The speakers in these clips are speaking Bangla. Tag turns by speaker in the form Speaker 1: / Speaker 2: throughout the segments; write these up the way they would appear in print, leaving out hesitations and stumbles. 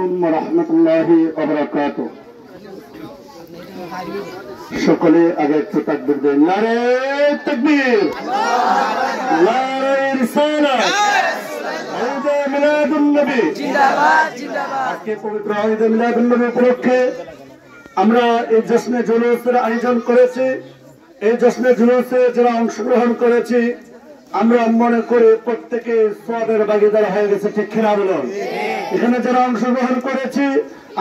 Speaker 1: রহমতুল্লাহি ওয়া বারাকাতুহু। সকলে আগে একটু তাকবীর দেন। নারে তাকবীর, নারে রিসালাত, ঈদে মিলাদুন নবী জিন্দাবাদ জিন্দাবাদ। আজকে পবিত্র ঈদে মিলাদুন নবী উপলক্ষে আমরা এই জশ্নে জুলুসের আয়োজন করেছি। এই জশ্নে জুলুসে যারা অংশগ্রহণ করেছি আমরা মনে করি প্রত্যেকে সওয়াবের ভাগীদার হয়ে গেছে, ঠিক কিনা বলুন? এখানে যারা অংশগ্রহণ করেছি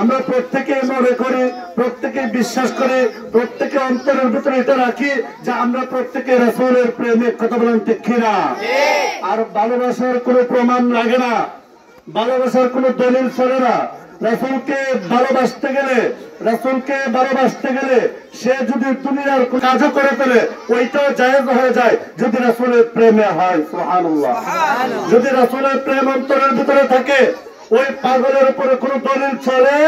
Speaker 1: আমরা প্রত্যেকে মনে করি, প্রত্যেকে বিশ্বাস করি, প্রত্যেকে অন্তরের ভিতরে এটা রাখি যে আমরা প্রত্যেকে রাসূলের প্রেমিক, কথা বলেন ঠিক কিনা? আর ভালোবাসার কোনো প্রমাণ লাগে না, ভালোবাসার কোনো দলিল চলে না। রাসূলকে ভালোবাসতে গেলে সে যদি দুনিয়ার কাজও করে ফেলে ওইটাও জায়েজ হয়ে যায় যদি রাসূলের প্রেমে হয়। সুবহানাল্লাহ। যদি রাসূলের প্রেম অন্তরের ভিতরে থাকে ওই পাগলের উপরে কোনো দলিল চলে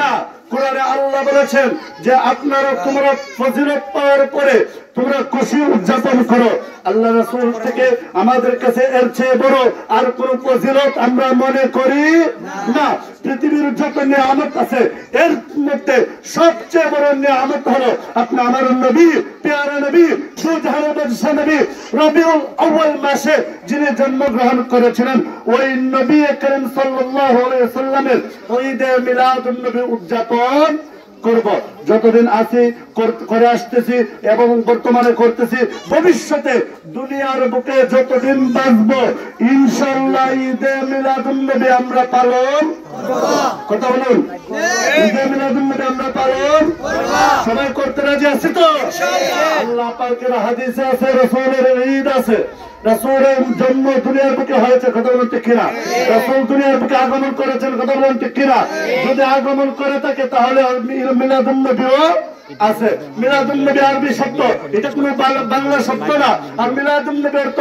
Speaker 1: না। কোরআনে আল্লাহ বলেছেন যে আপনারা তোমরা ফজিলত পাওয়ার পরে তোমরা খুশি উদযাপন করো। আল্লাহ রাসূল থেকে আমাদের কাছে এর চেয়ে বড় আর কোন ফজিলত আমরা মনে করি না। পৃথিবীর যত নিয়ামত আছে এর মধ্যে সবচেয়ে বড় নিয়ামত হলো আপনি আমার নবী, প্যারা নবী, দুজাহানের বাদশা নবী, রবিউল আউয়াল মাসে যিনি জন্মগ্রহণ করেছিলেন ওই নবী করিম সাল্লাল্লাহু আলাইহি ওয়াসাল্লামের ঈদে মিলাদুন নবী উদযাপন করব। যতদিন আছি করে আসতেছি এবং বর্তমানে করতেছি, ভবিষ্যতে দুনিয়ার বুকে যতদিন বাঁচব ইনশাআল্লাহ ঈদে মিলাদুন নবী আমরা পালন করব। কথা বলুন, ঈদে মিলাদুন নবী আমরা পালন সবাই করতে রাজি আছি তো? আল্লাহ পাকের হাদিসে আছে রাসূলের ঈদ আছে, রাসূলের জন্ম দুনিয়ার বুকে হয়েছে, কথা বলেন ঠিক কিনা? রাসূল দুনিয়ার বুকে আগমন করেছেন, কথা বলেন ঠিক কিনা? যদি আগমন করে থাকে তাহলে মিলাদুন নবীও আছে। মিলাদুন নবী আরবি শব্দ, এটা কোনো বাংলা শব্দ না। আর মিলাদুন নবী অর্থ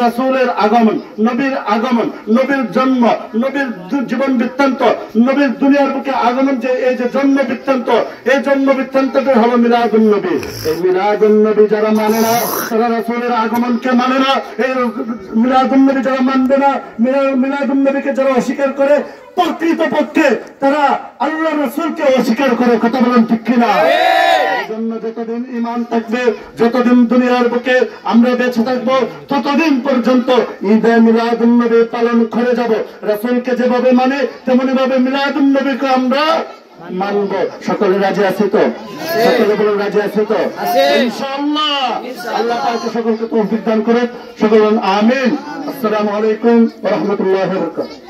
Speaker 1: রাসূলের আগমন, নবীর আগমন, নবীর জন্ম, নবীর জীবন বৃত্তান্ত, নবীর দুনিয়ার বুকে আগমন, যে এই যে জন্ম বৃত্তান্ত, এই জন্ম বৃত্তান্তটা হলো মিলাদুন নবী। এই মিলাদুন নবী যারা মানে না তারা রাসূলের আগমনকে মানে না। এই মিলাদুন নবী যারা মানবে না, মিলাদুন নবীকে যারা অস্বীকার করে প্রকৃতপক্ষে তারা আল্লাহ রাসূলকে অস্বীকার করে, কথা বলেন ঠিক কিনা? জন্য যতদিন ঈমান থাকবে, যতদিন দুনিয়ার বুকে আমরা বেঁচে থাকবো ততদিন পর্যন্ত ঈদে মিলাদুন নবী পালন করে যাব। রাসূলকে যেভাবে মানে তেমনি ভাবে মিলাদুন নবীকে আমরা মানব। সকলে রাজি আছে তো? সকলে বলেন রাজি আছে তো? ইনশাআল্লাহ। আল্লাহ পাক সকলকে তৌফিক দান করুন। সকলে বলেন আমিন। আসসালামু আলাইকুম ওয়া রাহমাতুল্লাহি ওয়া বারাকাতুহু।